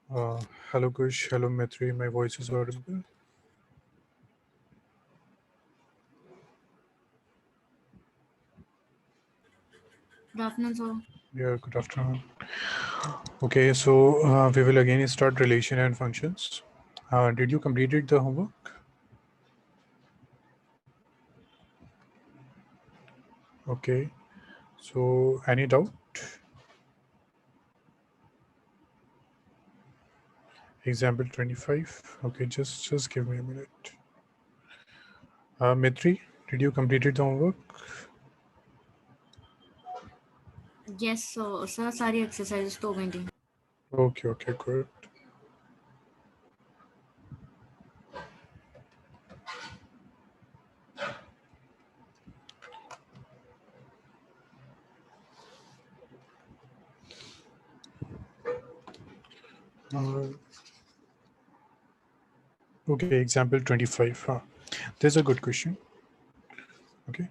Hello Kush, hello Mitri, my voice is audible. Good afternoon, sir. Yeah, good afternoon. Okay, so we will again start relation and functions. Did you completed the homework? Okay, so any doubt? Example 25. Okay, just give me a minute. Mitri, did you completed the homework? Yes, sir, सारी exercises तो हो गई थी. Okay, good. Okay, example 25. There's a good question. Okay.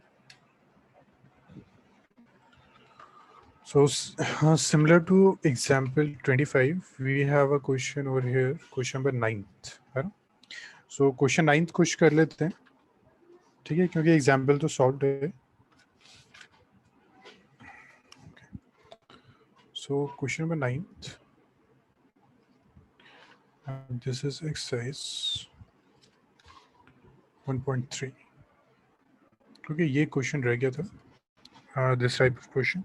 So similar to example 25, we have a question over here, question number 9th. है ना? So question 9th कुछ कर लेते हैं, ठीक है, क्योंकि example तो solved है. So question number 9th, and this is exercise 1.3. Okay, ये question रह गया था. This type of question.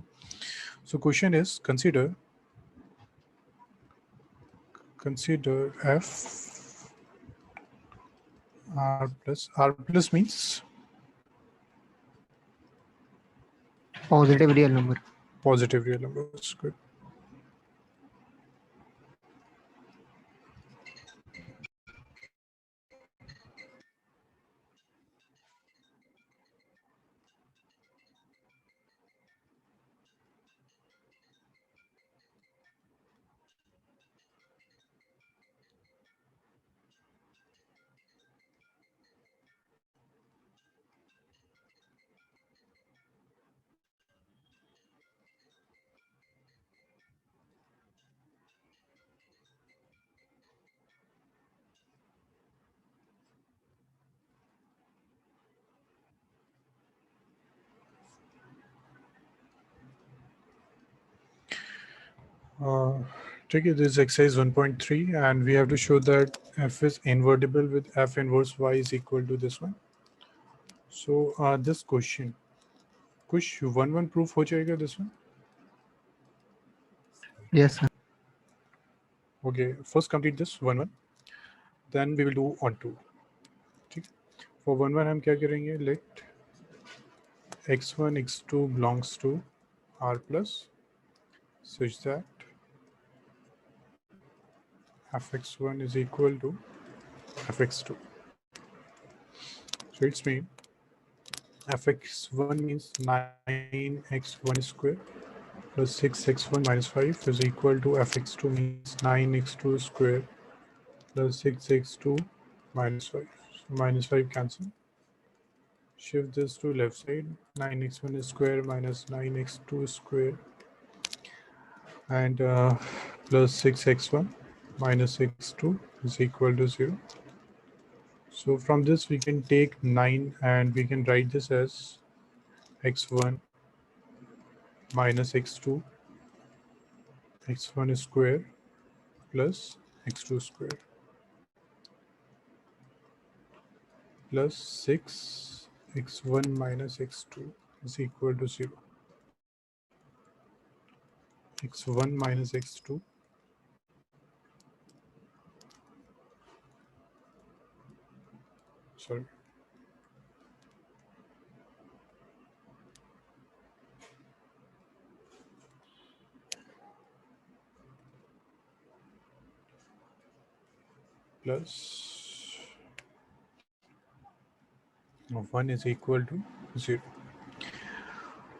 So question is consider f r plus means positive real number. Positive real numbers. Good. Take it, this is exercise 1.3 and we have to show that f is invertible with f inverse y is equal to this one. So this question, kush 1 proof ho jayega this one? Yes, sir. Okay, first complete this 1, then we will do on 2. Okay. For 1 हम क्या करेंगे? Let x1 x2 belongs to r plus such that fx1 is equal to fx2. So it's mean fx1 means 9x1 square plus 6x1 minus 5 is equal to fx2 means 9x2 square plus 6x2 minus 5. So minus 5 cancel. Shift this to left side. 9x1 square minus 9x2 square and plus 6x1 minus x2 is equal to 0. So from this we can take 9 and we can write this as x1 minus x2 x1 square plus x2 square plus 6 x1 minus x2 is equal to 0. x1 minus x2 sorry plus 1 is equal to 0.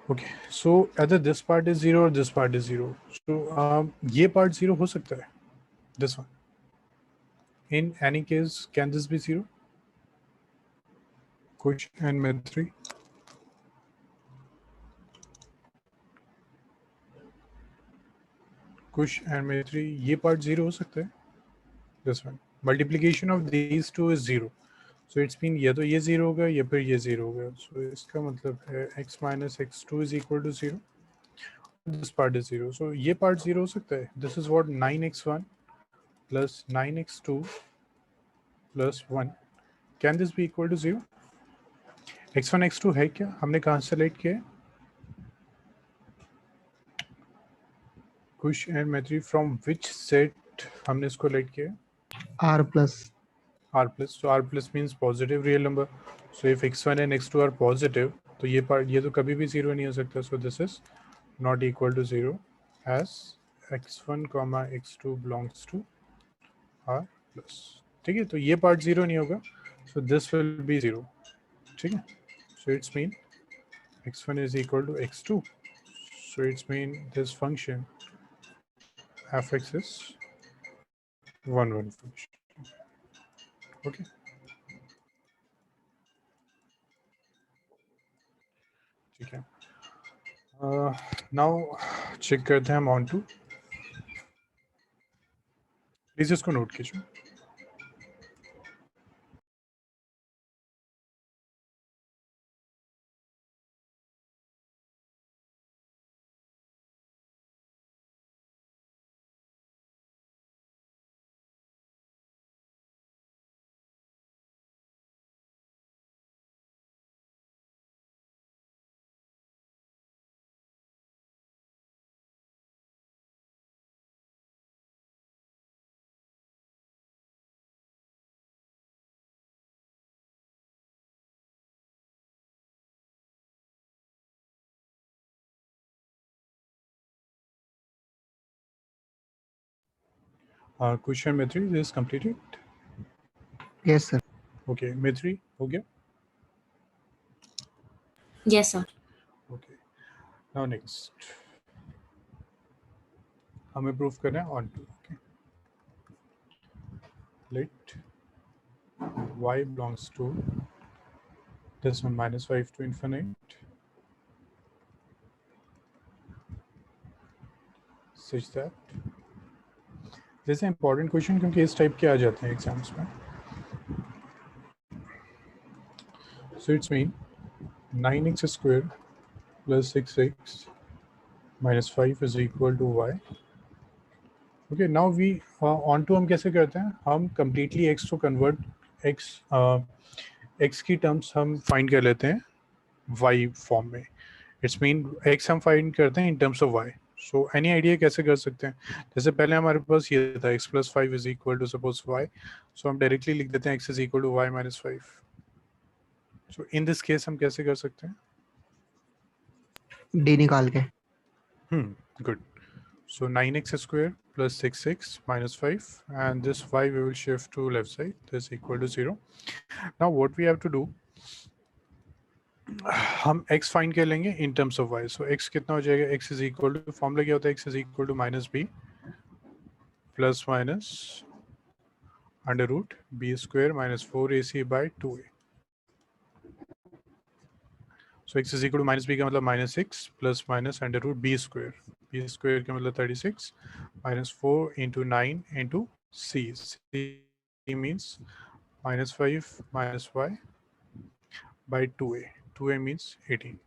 Okay, so either this part is 0 or this part is 0. So ये part 0 हो सकता है, this one. In any case, can this be 0? Kush and Maitri. Kush and Maitri, ये part 0 हो सकता है? this one. Multiplication of these two is 0. So it's mean या तो ये 0 होगा या फिर ये 0 होगा. So इसका मतलब है x minus x2 is equal to 0. This part is 0. So ये part 0 हो सकता है. This is what 9x1 plus 9x2 plus 1. Can this be equal to 0? x1 x2 है क्या? हमने कहाँ से select किया है? Kush and Maitri, from which set हमने इसको select किया है? R plus. R plus. So R plus means positive real number. So if x1 and x2 are positive, तो ये part ये तो कभी भी 0 नहीं हो सकता. So this is not equal to 0 as x1 comma x2 belongs to R plus. ठीक है, तो ये part 0 नहीं होगा. So this will be 0. ठीक है. So it's mean x1 is equal to x2. So it's mean this function fx is 1 function. Okay. ठीक है. नाउ चेक करते हैं हम ऑन टू. प्लीज इसको नोट कीजिए. Question Mithri is completed. Yes, sir. Okay, Mithri हो गया. Yes, sir. Okay, now next हमें प्रूफ करना है onto. Okay, let y belongs to this one minus 5 to infinite such that this is an important question क्योंकि इस type के आ जाते हैं एग्जाम्स में. So it's mean 9x square plus 6x minus 5 is equal to y. Okay, now we on to हम कैसे करते हैं? हम completely x को convert x की terms हम find कर लेते हैं y form में. It's mean x हम find करते हैं in terms of y. So any idea कैसे कर सकते हैं? जैसे पहले हमारे पास ये था x plus 5 is equal to suppose y. So हम directly लिख देते हैं x is equal to y minus 5. So in this case हम कैसे कर सकते हैं? D निकाल के. Good. So 9x square plus 6x minus 5, and this y we will shift to left side. This is equal to 0. Now what we have to do, हम x find कर लेंगे in terms of y. So x कितना हो जाएगा? X is equal to formula क्या होता है? X is equal to minus b plus minus under root b square minus 4ac by 2a. So x is equal to minus b का मतलब minus 6 plus minus under root b square. B square का मतलब 36 minus 4 into 9 into c. C means minus 5 minus y by 2a. 2a means 18.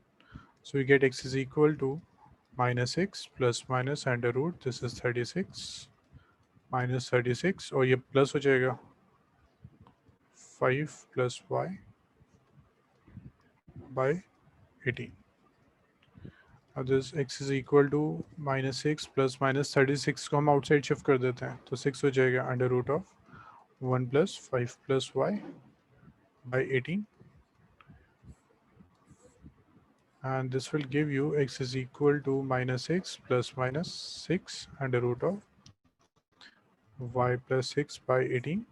So we get x is equal to minus 6 plus minus under root. This is 36 minus 36 और ये plus हो जाएगा 5 plus y by 18. Now this x is equal to minus 6 plus minus 36 को हम outside shift कर देते हैं तो 6 हो जाएगा under root of 1 plus 5 plus y by 18, and this will give you x is equal to minus 6 plus minus 6 under root of y plus 6 by 18,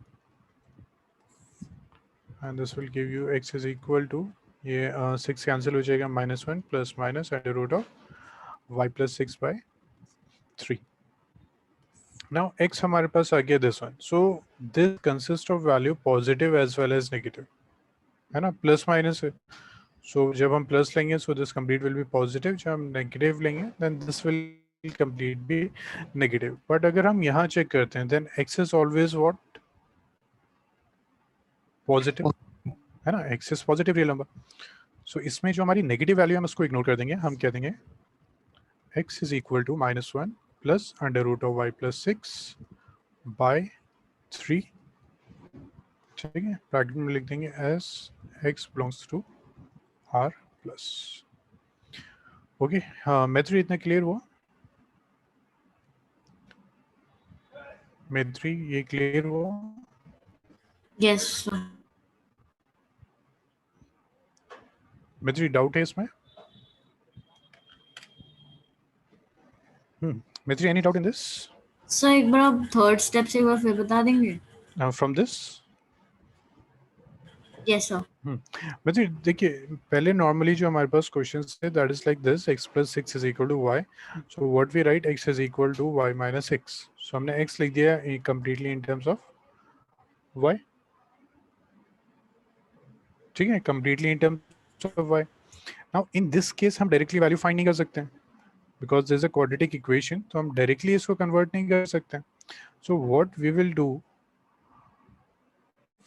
and this will give you x is equal to ये 6 cancel हो जाएगा minus 1 plus minus under root of y plus 6 by 3. Now x हमारे पास आ गया this one. So this consists of value positive as well as negative, है ना? Plus minus है. So जब हम plus लेंगे, so this complete will be positive. जब हम negative लेंगे, then this will complete be negative. But अगर हम यहाँ check करते हैं, then x is always what? Positive है ना, x is positive real number. So इसमें जो हमारी नेगेटिव वैल्यू है हम उसको इग्नोर कर देंगे. हम कह देंगे x is equal to -1 plus under root of y plus 6 by 3. ठीक है, ब्रैकेट में लिख देंगे as x belongs to r plus. Okay, हाँ मैथ्री इतना क्लियर हुआ? मैथ्री ये क्लियर हुआ? Yes, sir. मैथ्री डाउट है इसमें? Maithri any doubt in this? Sir एक बार आप थर्ड स्टेप से एक बार फिर बता देंगे? From this? Yes sir. Maithri देखिए, पहले नॉर्मली जो हमारे पास क्वेश्चन थे that is like this, x plus 6 is equal to y. So what we write, x is equal to y minus 6. सो हमने x लिख दिया completely in terms of y. ठीक है, completely in terms of y. Now in this case हम directly value find नहीं कर सकते हैं because there is a quadratic equation, तो हम डायरेक्टली इसको कन्वर्ट नहीं कर सकते. So what we will do,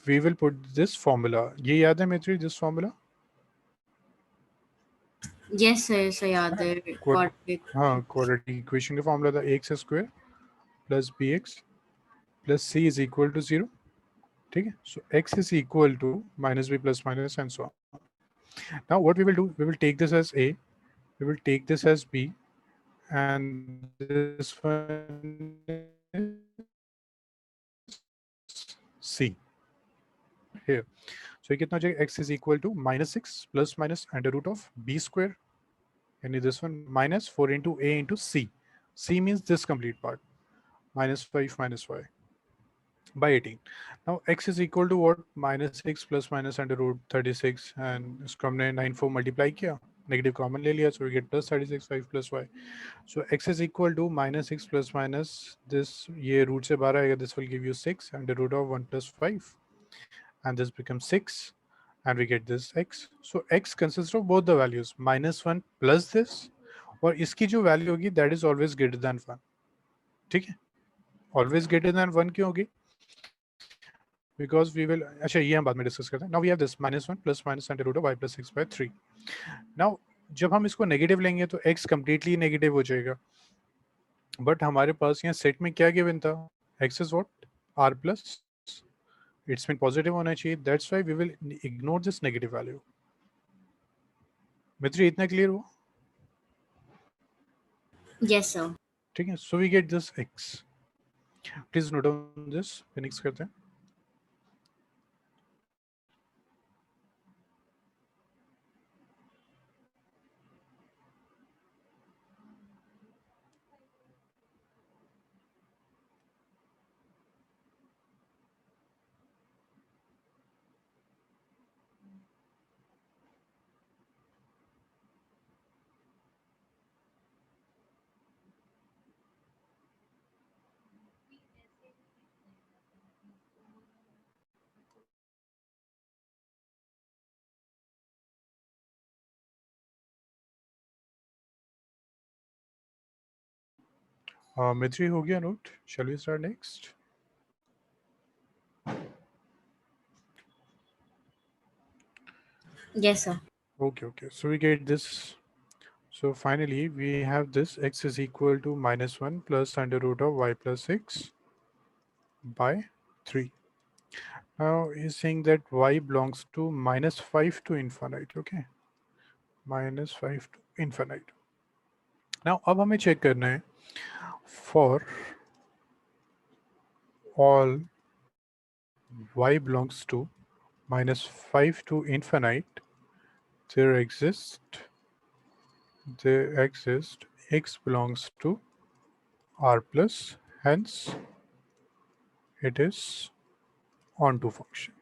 we will put this formula. ये याद है Maithri this formula? Yes sir, sir याद है. क्वाड्रेटिक. हाँ, क्वाड्रेटिक इक्वेशन का फॉर्मूला था x square plus b x plus c is equal to 0. ठीक है, so x is equal to minus b plus minus and so on. Now what we will do, we will take this as A, we will take this as B and this one C here. So ये कितना हो जाएगा, x is equal to -6 plus minus under root of b square, and this one minus 4 into a into c. c means this complete part, -5 minus y by 18. Now x is equal to what, -6 plus minus under root 36, and इसको हमने 9 4 multiply किया, negative common ले लिया, so we get plus 36 5 plus y. So x is equal to -6 plus minus this, ये root से 12 आएगा, this will give you 6 under root of 1 plus 5, and this becomes 6, and we get this x. So x consists of both the values -1 plus this, और इसकी जो value होगी that is always greater than 1. ठीक है, always greater than 1 क्यों होगी, because we will, अच्छा ये हम बाद में डिस्कस करते हैं. Now we have this -1 plus minus under root of y plus 6 by 3. Now जब हम इसको नेगेटिव लेंगे तो x completely नेगेटिव हो जाएगा, बट हमारे पास यहाँ सेट में क्या गिवन था, x is what, r plus, it's been positive होना चाहिए, that's why we will ignore this negative value. मित्र इतना क्लियर हुआ? Yes sir. ठीक है, so we get this x. Please note down this, फिर next करते हैं. Mitri हो गया note? Shall we start next? Yes sir. Okay. So we get this. So finally we have this x is equal to -1 plus under root of y plus 6 by 3. Now he's saying that y belongs to -5 to infinite. Okay, -5 to infinite. Now अब हमें check करना है for all y belongs to -5 to infinite, there exists x belongs to r plus, hence it is onto function.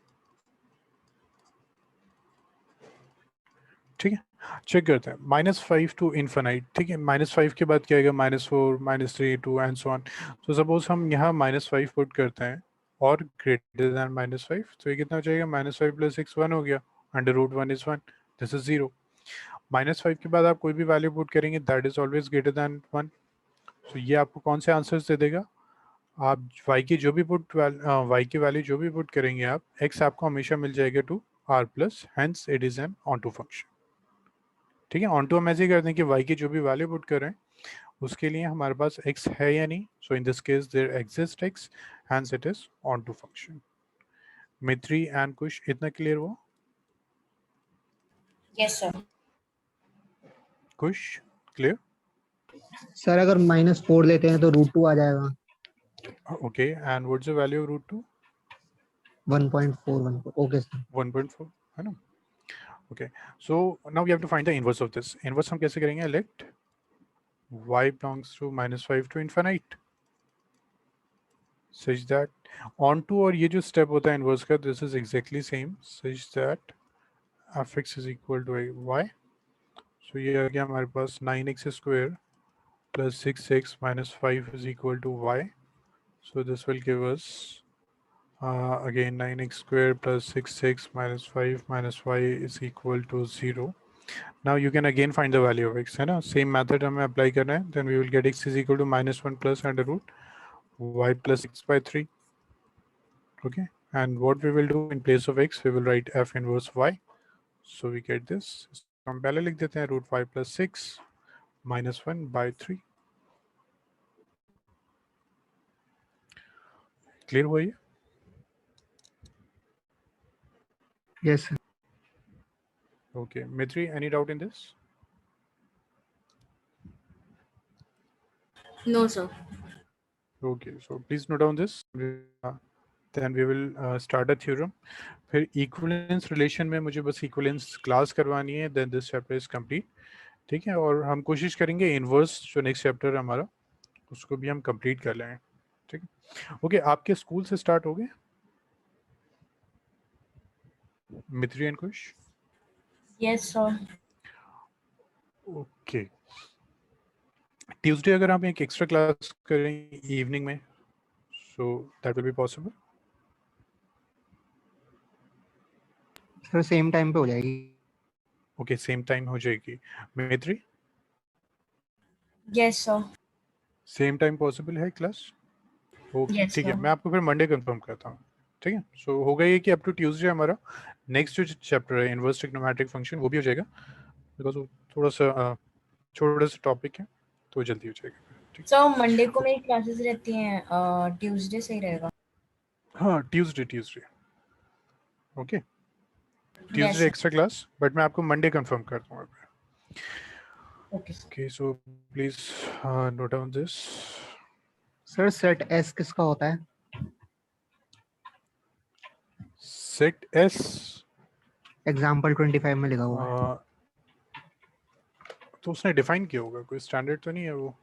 ठीक है, check करते हैं -5 to infinite. ठीक है, -5 के बाद क्या आएगा, -4 -3 2 एंड सो ऑन. तो सपोज हम यहाँ -5 पुट करते हैं और ग्रेटर देन -5, तो ये कितना हो जाएगा, -5 प्लस 6 1 हो गया, under root 1 is 1, this is 0. -5 के बाद आप कोई भी वैल्यू पुट करेंगे that is always greater than 1. तो ये आपको कौन से आंसर्स दे देगा, आप y की जो भी y की वैल्यू जो भी पुट करेंगे आप, x आपको हमेशा मिल जाएगा to r plus, hence it is an onto function. ठीक है, ऑन टू हम ऐसे ही करते हैं कि y की जो भी वैल्यू पुट करें उसके लिए हमारे पास x है या नहीं, so in this case there exist x, hence it is onto function. Mitri and Kush, इतना क्लियर हुआ? Yes, sir. Kush clear? Sir अगर -4 लेते हैं तो √2 आ जाएगा। Okay, and what's the value of root two? 1.414। Okay sir. 1.4 है ना? Okay, so now we have to find the inverse of this. Inverse हम कैसे करेंगे? Let y belongs to -5 to infinite such that on to, और ये जो step होता है इनवर्स का, this is exactly same such that fx is equal to y। सो ये आ गया हमारे पास 9x square plus 6x minus 5 is equal to y। So this will give us again 9x square plus 6x minus 5 minus y is equal to 0। Now you can again find the value of x, है ना? Same method हमें apply करना है, then we will get x is equal to -1 plus under root y plus x by 3। Okay, and what we will do in place of x, we will write f inverse y। So we get this, इसको हम पहले लिख देते हैं √y plus 6 -1 by 3। Clear हुआ ये? Yes sir. Okay, Mitri, any doubt in this? No, sir. Okay, so please note down this। Then we will start a theorem। फिर equivalence relation में मुझे बस equivalence class करवानी है, then this chapter is complete। ठीक है, और हम कोशिश करेंगे inverse जो next chapter है हमारा उसको भी हम complete कर लें। ठीक है, ओके, आपके स्कूल से स्टार्ट हो गए Mitri and Kush? Yes, sir. Okay, Tuesday अगर आप एक एक्स्ट्रा क्लास करें इवनिंग में, so that will be possible? Sir same time पे हो जाएगी। ओके, सेम टाइम हो जाएगी। Mitri, Yes, sir. Same time possible है क्लास? ओके Yes, ठीक है, sir. मैं आपको फिर मंडे कंफर्म करता हूँ। ठीक है, सो होगा ये कि अप टू ट्यूसडे हमारा नेक्स्ट जो चैप्टर है इनवर्स ट्रिग्नोमेट्रिक फंक्शन वो भी हो जाएगा, बिकॉज वो छोटा सा टॉपिक है तो जल्दी हो जाएगा। ठीक, सर मंडे को मेरी क्लासेस रहती हैं, ट्यूसडे सही रहेगा। हाँ Tuesday Tuesday okay, Yes, Tuesday sir. Extra class, but मैं आपको मंडे कंफर्म कर दूंगा। Okay, sir. Okay, so please note down this. Sir set S किसका होता है? सेट एस एग्जाम्पल 25 में लिखा हुआ है। तो उसने डिफाइन किया होगा, कोई स्टैंडर्ड तो नहीं है वो।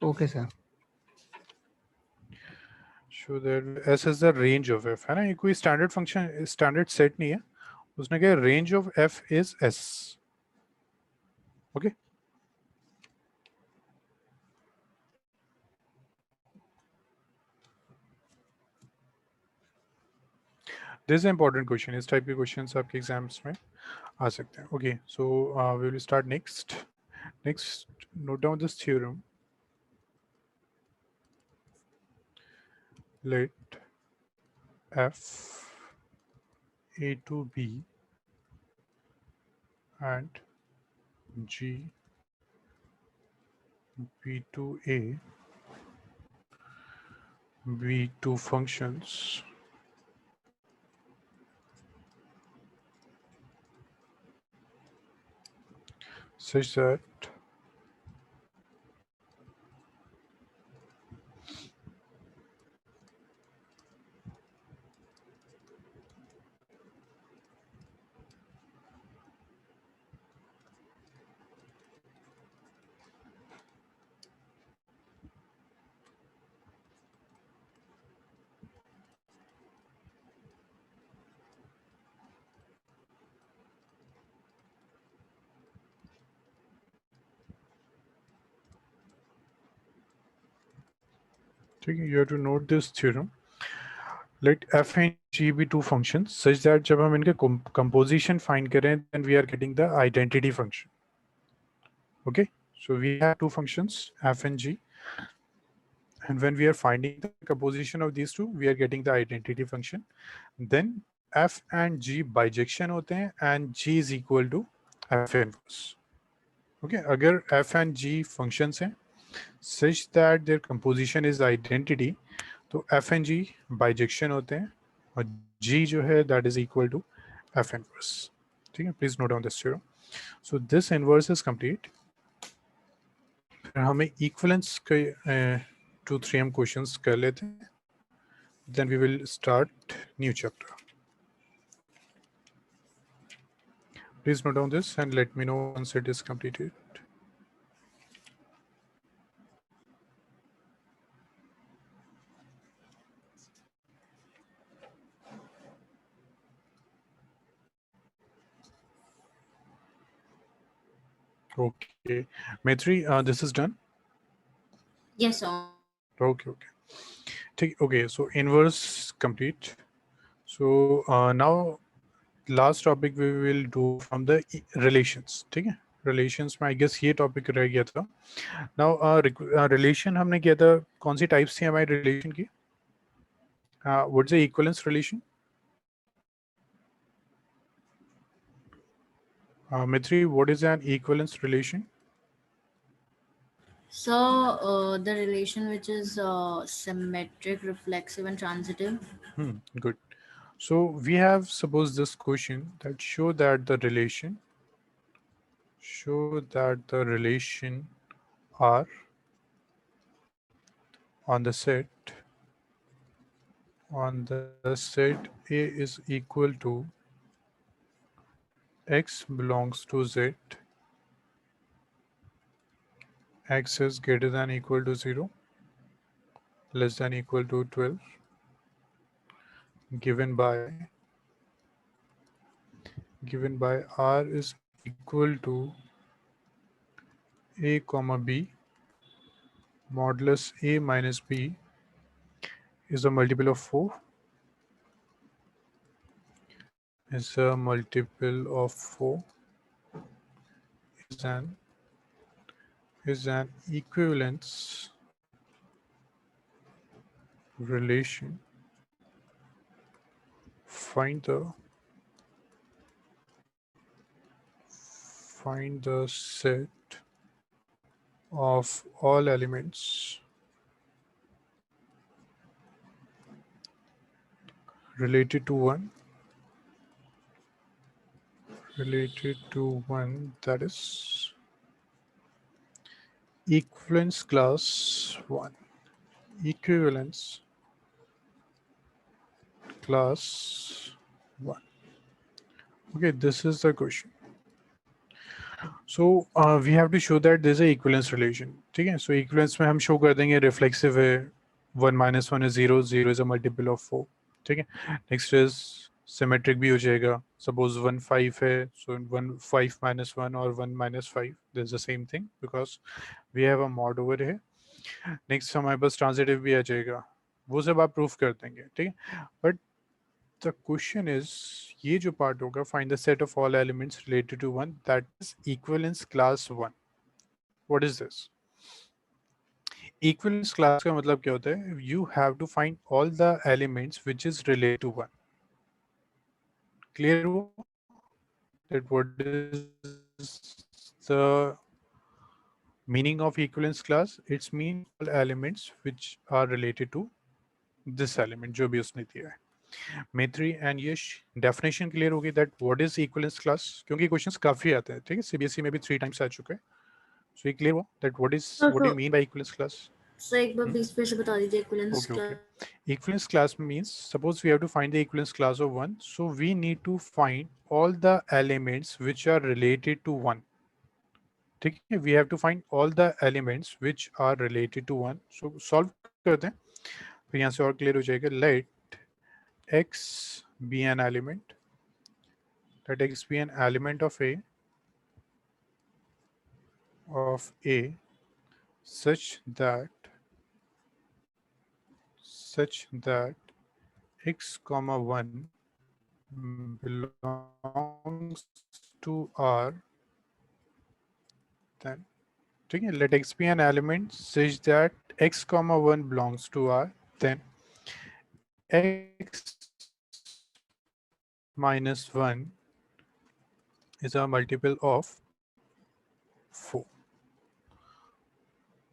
Okay sir. So that S is the range of F, है ना? ये कोई स्टैंडर्ड फंक्शन स्टैंडर्ड सेट नहीं है, उसने कहा range of F is S. Okay, this is important question, इस टाइप के क्वेश्चंस आपके एग्जाम्स में आ सकते हैं। Okay, so we will start next note down this theorem. Let f a to b and g b to a be two functions such that you have to note this theorem। Let f and g be two functions such that जब हम इनके composition find करें then we are getting the identity function। Okay, so we have two functions f and g And when we are finding the composition of these two, we are getting the identity function. Then f and g bijection होते हैं and g is equal to f inverse. Okay, अगर f and g functions हैं such that their composition is identity, तो f and g bijection होते हैं और g जो है that is equal to f inverse. ठीक है, please note down this theorem. So this inverse is complete. फिर हमें equivalence के 2-3 questions कर लेते हैं. Then we will start new chapter. Please note down this and let me know once it is completed. Okay, Maitri, this is done. Yes, sir. Okay, okay. So inverse complete. So now last topic we will do from the relations. ठीक है? Relations में I guess ये topic रह गया था. Now relation हमने किया था. कौन सी types थी हमारी relation की? What's the equivalence relation? Maitri, what is an equivalence relation? So the relation which is symmetric, reflexive, and transitive. Good. So we have suppose this question that show that the relation R on the set A is equal to x belongs to z, x is greater than equal to 0, less than equal to 12, given by R is equal to a comma b, modulus a minus b is a multiple of 4, is a multiple of 4, is an equivalence relation. Find the set of all elements related to one, that is equivalence class 1. Equivalence class 1. Okay, this is the question. So we have to show that there's a equivalence relation. ठीक है? So equivalence में हम show कर देंगे reflexive है 1 minus 1 is 0, 0 is a multiple of 4. ठीक है? Next is symmetric भी हो जाएगा. Suppose 1 5 है, so 1 5 minus 1 or 1 minus 5, there's the same thing because we have a mod over here. Next हमारे पास transitive भी आ जाएगा. वो सब आप proof कर देंगे. ठीक है? But the question is, ये जो part होगा, find the set of all elements related to one, that is equivalence class 1. What is this? Equivalence class का मतलब क्या होता है? You have to find all the elements which is related to 1. Clear हुआ? That what is the meaning of equivalence class? It's mean all elements which are related to this element जो भी उसने दिया है. Maitri and Yash, definition clear होगी that what is equivalence class? क्योंकि questions काफी आते हैं, ठीक है? CBSE में भी 3 times आ चुके हैं. So ये clear हुआ that what do you mean by equivalence class? So एक बार please फिर से बता दीजिए equivalence Okay. class. Equivalence class means suppose we have to find the equivalence class of 1. So we need to find all the elements which are related to 1. ठीक है? We have to find all the elements which are related to 1. So solve करते हैं. फिर यहाँ से और clear हो जाएगा. Let x be an element. Let x be an element of A such that x comma 1 belongs to R. Then ठीक है, let x be an element such that x comma 1 belongs to R, then x minus 1 is a multiple of 4.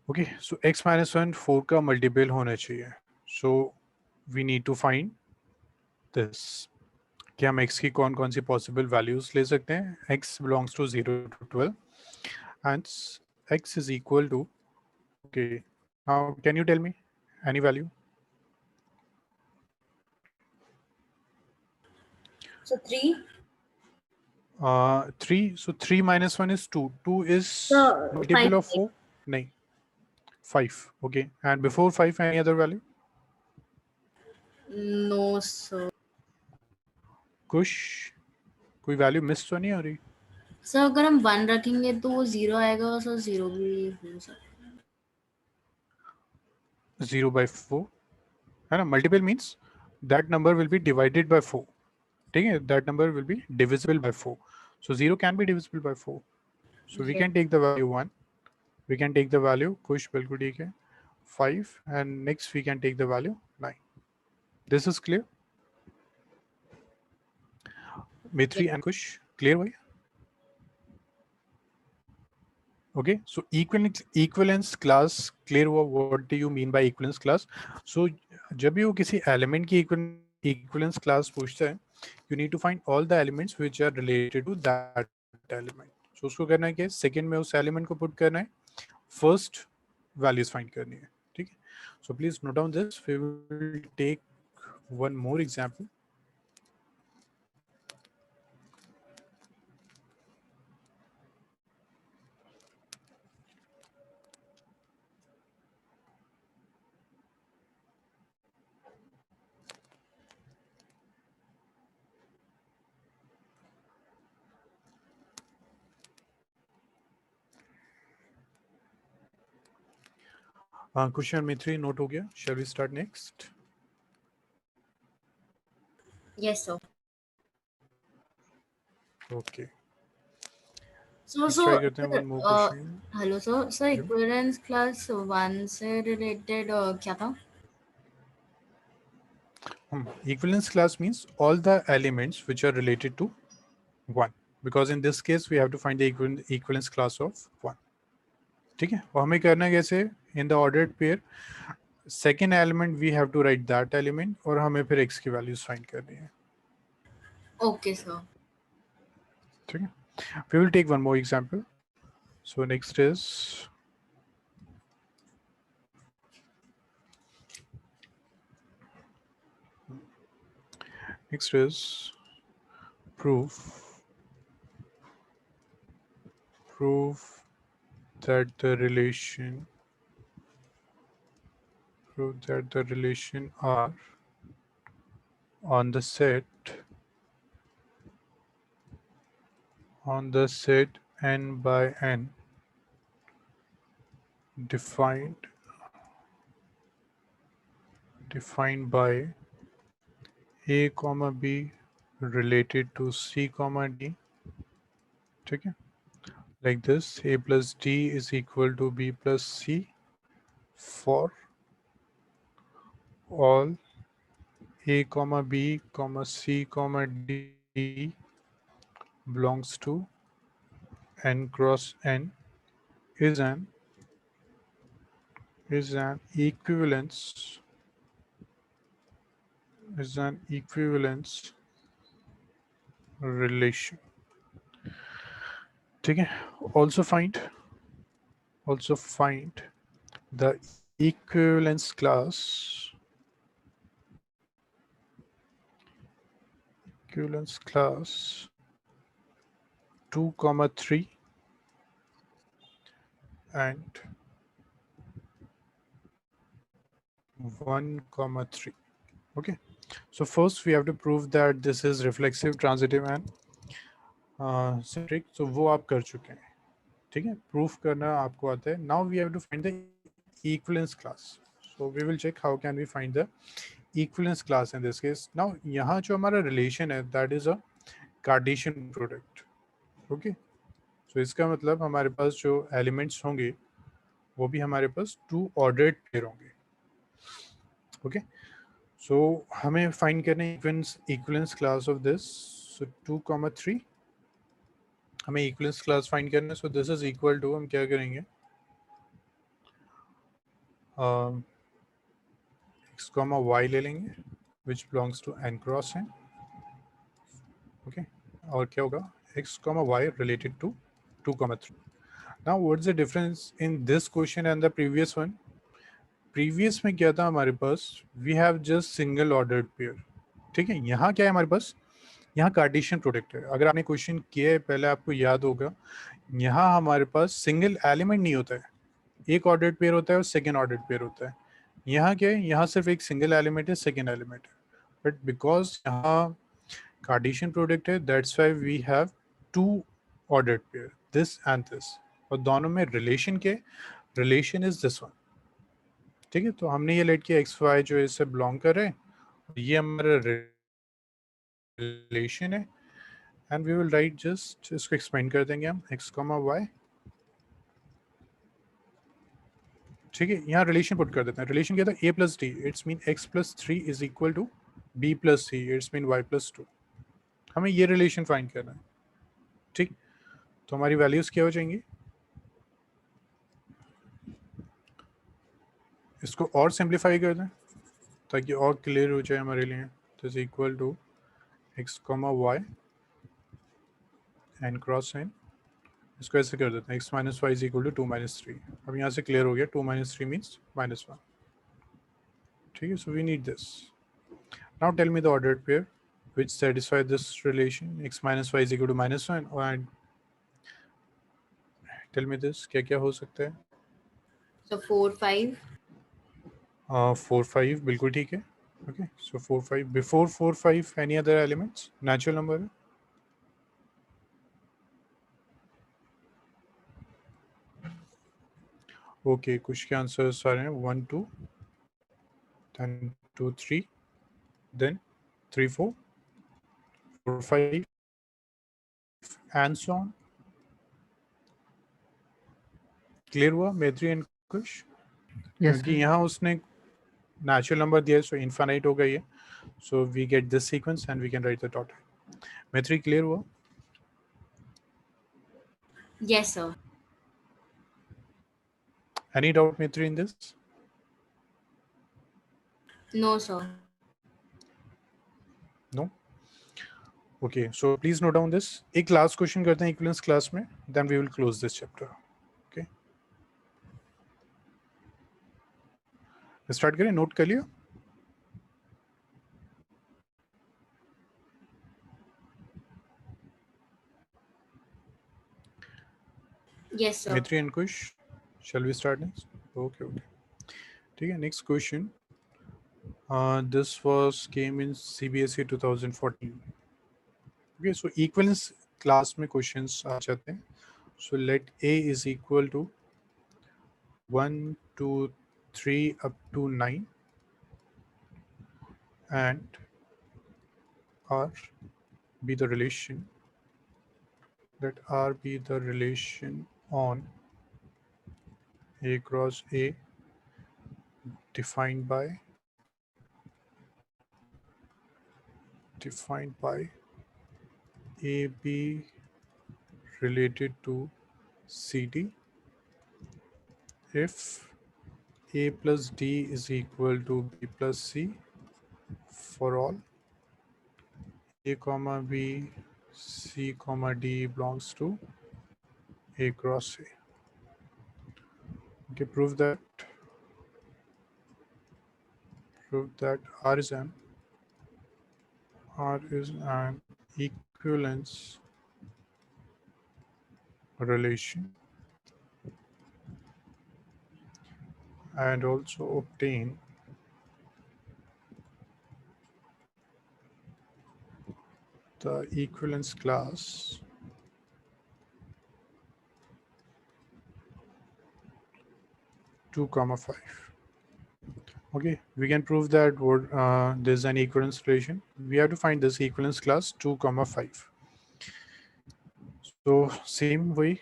Okay, so x minus 1 4 का multiple होना चाहिए. So we need to find this. कि हम x की कौन कौन सी possible values ले सकते हैं. x belongs to 0 to 12 and x is equal to, okay, now can you tell me any value? So 3. 3. So 3 minus 1 is 2. 2 is So 5. multiple of 4? No. 5. Okay. And before 5, any other value? No, sir. कुछ कोई value miss तो नहीं हो रही? Sir अगर हम 1 रखेंगे तो वो 0 आएगा, सर 0 भी हो सकता है. 0 by 4 है ना. Multiple means that number will be divided by 4. ठीक है, that number will be divisible by 4. So 0 can be divisible by 4. So we Yes. can take the value 1. We can take the value कुछ बिल्कुल ठीक है 5 and next we can take the value 9. This is clear? Mithri and Kush, clear भाई? Okay, so equivalence class clear हुआ. What do you mean by equivalence class? So जब भी वो किसी element की equivalence class पूछता है, you need to find all the elements which are related to that element. So उसको करना है क्या? Second में उस element को put करना है, first values find करनी है. ठीक है? So please note down this. We will take one more example. Question में 3 note हो गया. Shall we start next? Yes, sir. Okay. So Let's try करते हैं sir, one more question. hello sir. Sir, Yeah. equivalence class 1 से related क्या था? Equivalence class means all the elements which are related to 1, because in this case we have to find the equivalence class of 1. ठीक है, और हमें करना है कैसे? In the ordered pair, second element we have to write that element और हमें फिर x की values find करनी है. Okay, sir. ठीक है, we will take one more example. So next is proof that the relation R on the set n by n defined by a comma b related to c comma d. ठीक है, like this, a plus d is equal to b plus c for all a comma b comma c comma d belongs to n cross n is an equivalence relation. ठीक है, also find the equivalence class 2 comma 3 and 1 comma 3. Okay, so first we have to prove that this is reflexive, transitive and symmetric. So वो आप कर चुके हैं. ठीक है, proof करना आपको आता है. Now we have to find the equivalence class. So we will check how can we find the equivalence class in this case. Now यहाँ जो हमारा relation है, that is a Cartesian product. Okay, so इसका मतलब हमारे पास जो elements होंगे वो भी हमारे पास 2 ऑर्डर्ड पेयर होंगे। ओके, सो हमें फाइंड करना है equivalence class of this. So 2,3 हमें इक्विवेलेंस क्लास फाइंड करना है। So this is equal to, हम क्या करेंगे, x, y ले लेंगे which belongs to n cross n। Okay, और क्या होगा, x, y related to 2,3। now what's the difference in this question and the previous one? previous में क्या था हमारे पास, we have just single ordered pair। ठीक है, यहाँ क्या है हमारे पास, यहाँ कार्टेशियन प्रोडक्ट है। अगर आपने क्वेश्चन किया है पहले, आपको याद होगा, यहाँ हमारे पास सिंगल एलिमेंट नहीं होता है, एक ऑर्डर्ड पेयर होता है और सेकेंड ऑर्डर्ड पेयर होता है। यहाँ क्या है, यहाँ सिर्फ एक सिंगल एलिमेंट है, सेकेंड एलिमेंट है। बट बिकॉज यहाँ कार्टेशियन प्रोडक्ट है, that's why we have two ordered pair, this and this, और दोनों में रिलेशन के, रिलेशन इज दिस वन। ठीक है, तो हमने ये लेट किया एक्स वाई जो इससे बिलोंग कर रहे हैं, ये हमारा रिलेशन है, and we will write just इसको एक्सपेंड कर देंगे हम एक्स कॉमा वाई। ठीक है, यहाँ रिलेशन पुट कर देते हैं। रिलेशन क्या था, a plus D, it's mean x plus 3 is equal to b plus C, it's mean y plus 2। हमें ये रिलेशन फाइंड करना है। ठीक, तो हमारी वैल्यूज क्या हो जाएंगी, इसको और सिंप्लीफाई कर दें ताकि और क्लियर हो जाए हमारे लिए। तो is equal to X comma Y N cross N, इसको ऐसे कर देते हैं, x minus Y is equal to 2 minus 3। अब यहाँ से क्लियर हो गया, 2 माइनस 3 मीन्स माइनस 1। ठीक है, so we need this. Now tell me the ordered pair which satisfy this relation, x minus y is equal to minus 1, and tell me this, क्या क्या हो सकता है। So 4, 5. 4, 5 बिल्कुल ठीक है। ओके, सो 4, 5 before 4, 5 any other elements, natural number है। Okay, कुछ के आंसर्स आ रहे हैं 1, 2, then 2, 3, then 3, 4, 4, 5 and so on। Clear हुआ मेत्री एंड कुश? Yes, क्योंकि sir. यहाँ उसने नेचुरल नंबर दिया है, सो इनफाइनाइट हो गई है, so we get this sequence and we can write the total. मेत्री क्लियर हुआ? Yes, sir. Any doubt, Maitri, in this? No, sir. No? Okay, so please note down this. एक last question करते हैं equivalence class में, then we will close this chapter. Okay? Start करें, note कर लिया? Yes, sir. Maitri and Kush, shall we start next? Okay, okay. ठीक है, next question. This came in CBSE 2014. Okay, so equivalence class में questions आ जाते हैं. So let A is equal to 1, 2, 3 up to 9 and R be the relation, let R be the relation on A cross A defined by AB related to CD if A plus D is equal to B plus C for all A comma B, C comma D belongs to A cross A. Okay, prove that R is an equivalence relation and also obtain the equivalence class two comma 5. Okay, we can prove that there's an equivalence relation. We have to find this equivalence class 2 comma 5. So same way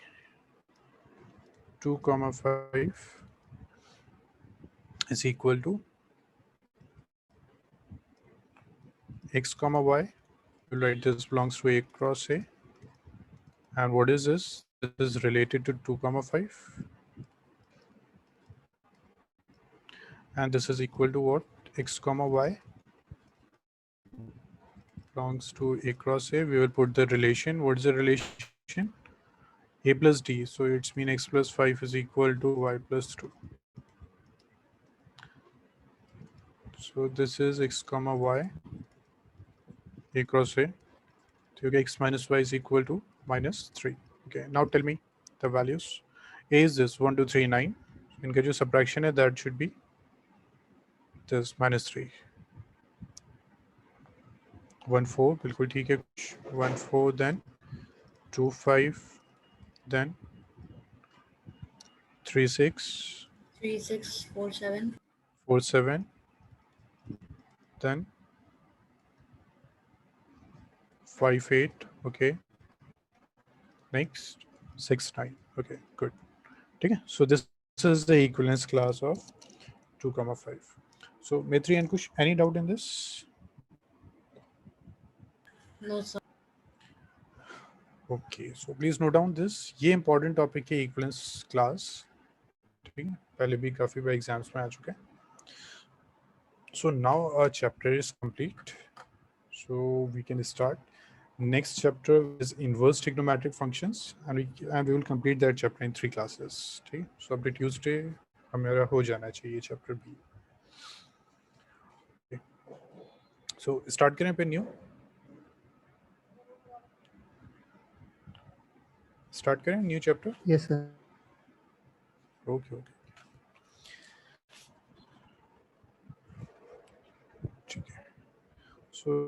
2 comma 5 is equal to x comma y. We'll write this belongs to a cross a. And what is this? This is related to 2 comma 5. And this is equal to what? X comma y belongs to a cross a. We will put the relation. What is the relation? A plus d. So it's mean x plus 5 is equal to y plus 2. So this is x comma y a cross a. So x minus y is equal to minus 3. Okay, now tell me the values. A is this 1 2 3 9. इनका जो subtraction है that should be this minus 3. 1 4 बिल्कुल ठीक है. 1 4 then 2 5 then 3 6 3 6 4 7 4 7 then 5 8. Okay, next 6 9. Okay, good. ठीक है. So this is the equivalence class of 2 comma 5. So Maitri and Kush, any doubt in this? No, sir. Okay, so please note down this. ये important topic है equivalence class. ठीक है, पहले भी काफी बार exams में आ चुका है. So now our chapter is complete. So we can start next chapter is inverse trigonometric functions, and we will complete that chapter in 3 classes. ठीक है. So up to Tuesday हमारा हो जाना चाहिए ये chapter भी. Okay. So start करें पे new. Start करें new chapter. Yes, sir. Okay, okay.